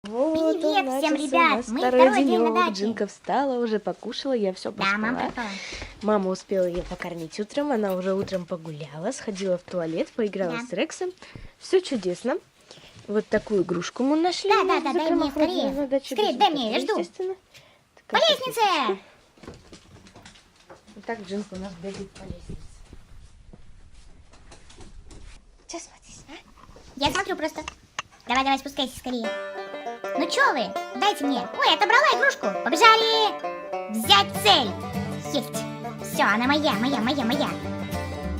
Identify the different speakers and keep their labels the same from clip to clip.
Speaker 1: Вот
Speaker 2: Привет
Speaker 1: он,
Speaker 2: всем,
Speaker 1: начался
Speaker 2: ребят!
Speaker 1: у нас
Speaker 2: Мы
Speaker 1: второй
Speaker 2: второй день на
Speaker 1: денёк.
Speaker 2: даче.
Speaker 1: Джинка встала, уже покушала, я все
Speaker 2: Да,
Speaker 1: поспала.
Speaker 2: мама пропала.
Speaker 1: Мама успела ее покормить утром, она уже утром погуляла, сходила в туалет, поиграла
Speaker 2: Да.
Speaker 1: с Рексом. Все чудесно. Вот такую игрушку мы нашли.
Speaker 2: Да,
Speaker 1: Мы
Speaker 2: дай
Speaker 1: прямо
Speaker 2: мне,
Speaker 1: ходили
Speaker 2: скорее.
Speaker 1: на дачу
Speaker 2: Скорее,
Speaker 1: без
Speaker 2: дай
Speaker 1: вот
Speaker 2: мне,
Speaker 1: этого,
Speaker 2: я жду.
Speaker 1: естественно.
Speaker 2: По лестнице!
Speaker 1: Вот так Джинка у нас бегает по лестнице. Сейчас смотрите, а?
Speaker 2: Я смотрю просто. Давай, спускайся скорее. Ну чё вы? Дайте мне. Ой, отобрала игрушку. Побежали! Взять цель. Есть. Все, она моя.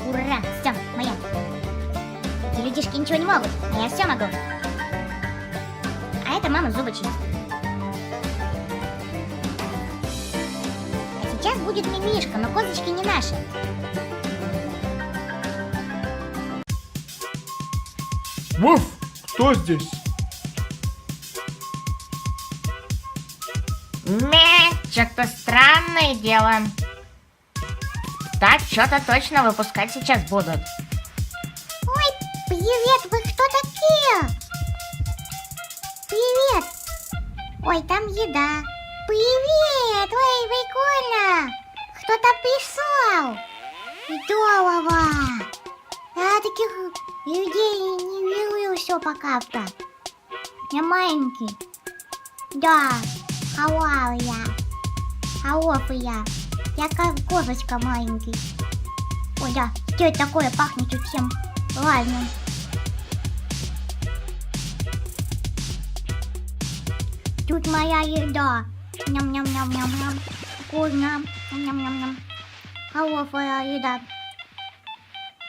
Speaker 2: Ура, все, моя. Эти людишки ничего не могут, а я все могу. А это мама зубы чистит. А сейчас будет мимишка, но козочки не наши.
Speaker 3: Вуф! Кто здесь?
Speaker 4: Что-то странное дело. Так, что-то точно выпускать сейчас будут.
Speaker 2: Ой, привет, вы кто такие? Привет. Ой, там еда. Привет, ой, прикольно. Кто-то пришел. Здорово. Я таких людей не видел еще пока-то. Я маленький. Да, халал я. Халов я. Я как козочка маленький. Ой, да, что это такое? Пахнет тут всем разным. Тут моя еда. Ням-ням-ням-ням-ням. Вкусно. Ням-ням-ням. Хорошая еда.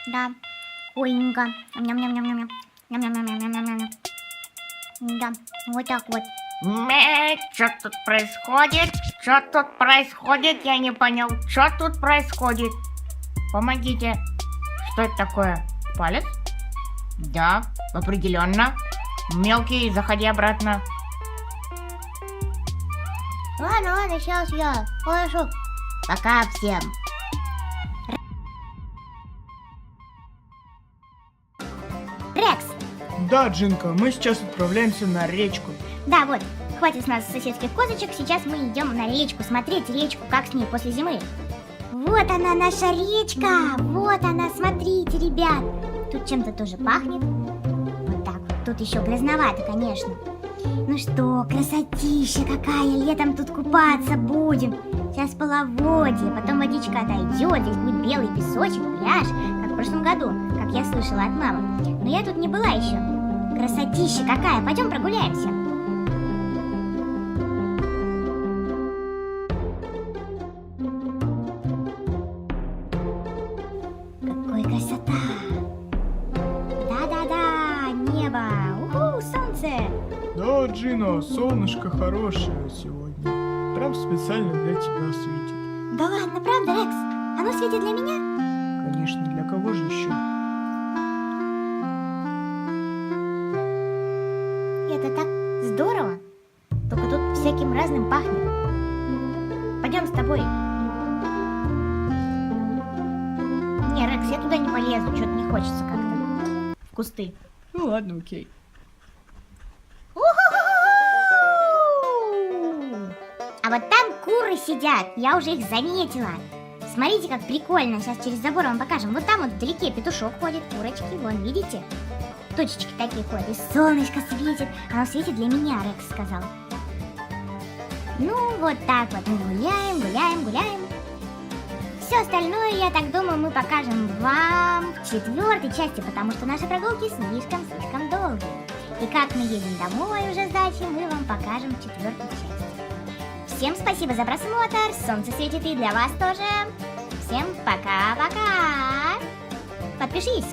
Speaker 2: Да. Вкусненько. Ням-ням-ням-ням-ням. Ням-ням-ням-ням-ням-ням. Да, вот так вот.
Speaker 4: Что тут происходит? Что тут происходит? Я не понял. Что тут происходит? Помогите. Что это такое? Палец? Да, определенно. Мелкий, заходи обратно.
Speaker 2: Ладно, сейчас я. Хорошо. Пока всем. Рекс.
Speaker 3: Да, Джинка, мы сейчас отправляемся на речку.
Speaker 2: Да, вот. Хватит с нас соседских козочек. Сейчас мы идем на речку. Смотреть речку, как с ней после зимы. Вот она, наша речка. Вот она, смотрите, ребят. Тут чем-то тоже пахнет. Вот так вот. Тут еще грязновато, конечно. Ну что, красотища какая. Летом тут купаться будем. Сейчас половодье, потом водичка отойдет. Здесь будет белый песочек, пляж, как в прошлом году, как я слышала от мамы. Но я тут не была еще. Красотища какая. Пойдем прогуляемся. Какой красота. Да-да-да, небо. Уху, солнце.
Speaker 3: Да, Джина, солнышко хорошее сегодня. Прям специально для тебя светит.
Speaker 2: Да ладно, правда, Рекс? Оно светит для меня?
Speaker 3: Конечно, для кого же еще?
Speaker 2: Это так здорово. Только тут всяким разным пахнет. Пойдем с тобой. Не, Рекс, я туда не полезу. Что-то не хочется как-то. В кусты.
Speaker 3: Ну ладно, окей.
Speaker 2: А вот там куры сидят. Я уже их заметила. Смотрите, как прикольно. Сейчас через забор вам покажем. Вот там вот вдалеке петушок ходит, курочки. Вон, видите? Точечки такие ходят. И солнышко светит. Оно светит для меня, Рекс сказал. Ну, вот так вот мы гуляем. Все остальное, я так думаю, мы покажем вам в 4-й части, потому что наши прогулки слишком долгие. И как мы едем домой уже с дачи, мы вам покажем в 4-й части. Всем спасибо за просмотр. Солнце светит и для вас тоже. Всем пока-пока. Подпишись.